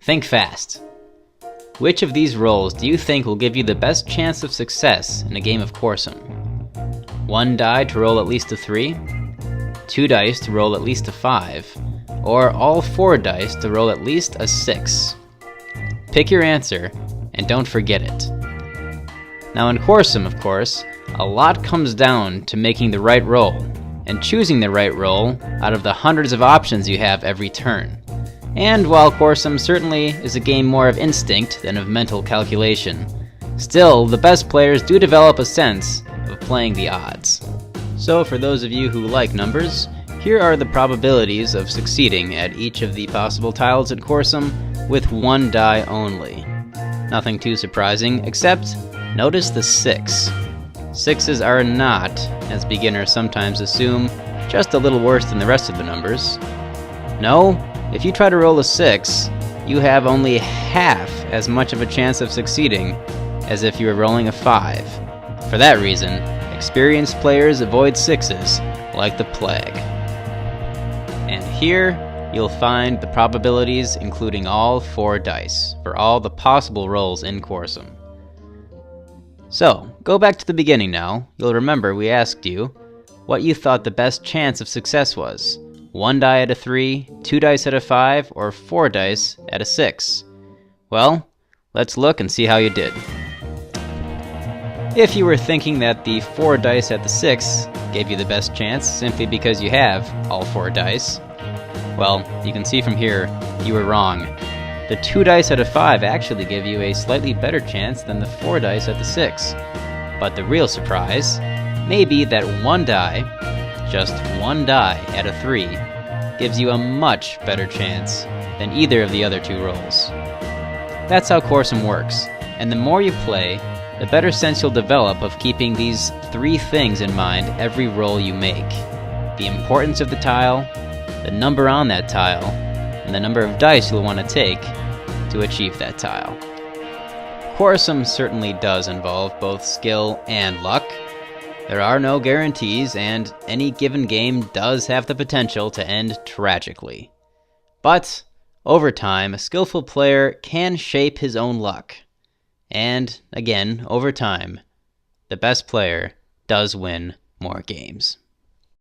Think fast. Which of these rolls do you think will give you the best chance of success in a game of Quorsum? 1 die to roll at least a 3, 2 dice to roll at least a 5, or all 4 dice to roll at least a 6. Pick your answer, and don't forget it. Now in Quorsum, of course, a lot comes down to making the right roll, and choosing the right roll out of the hundreds of options you have every turn. And while Quorsum certainly is a game more of instinct than of mental calculation, still, the best players do develop a sense of playing the odds. So for those of you who like numbers, here are the probabilities of succeeding at each of the possible tiles at Quorsum with 1 die only. Nothing too surprising, except notice the 6. 6s are not, as beginners sometimes assume, just a little worse than the rest of the numbers. No, if you try to roll a 6, you have only half as much of a chance of succeeding as if you were rolling a 5. For that reason, experienced players avoid 6s like the plague. And here, you'll find the probabilities including all 4 dice for all the possible rolls in Quorsum. So, go back to the beginning now. You'll remember we asked you what you thought the best chance of success was. 1 die at a 3, 2 dice at a 5, or 4 dice at a 6. Well, let's look and see how you did. If you were thinking that the 4 dice at the 6 gave you the best chance simply because you have all 4 dice, well, you can see from here, you were wrong. The 2 dice at a 5 actually give you a slightly better chance than the 4 dice at the 6. But the real surprise may be that 1 die, just 1 die at a 3, gives you a much better chance than either of the other 2 rolls. That's how Quorsum works, and the more you play, the better sense you'll develop of keeping these 3 things in mind every roll you make. The importance of the tile, the number on that tile, and the number of dice you'll want to take to achieve that tile. Quorsum certainly does involve both skill and luck. There are no guarantees, and any given game does have the potential to end tragically. But, over time, a skillful player can shape his own luck. And, again, over time, the best player does win more games.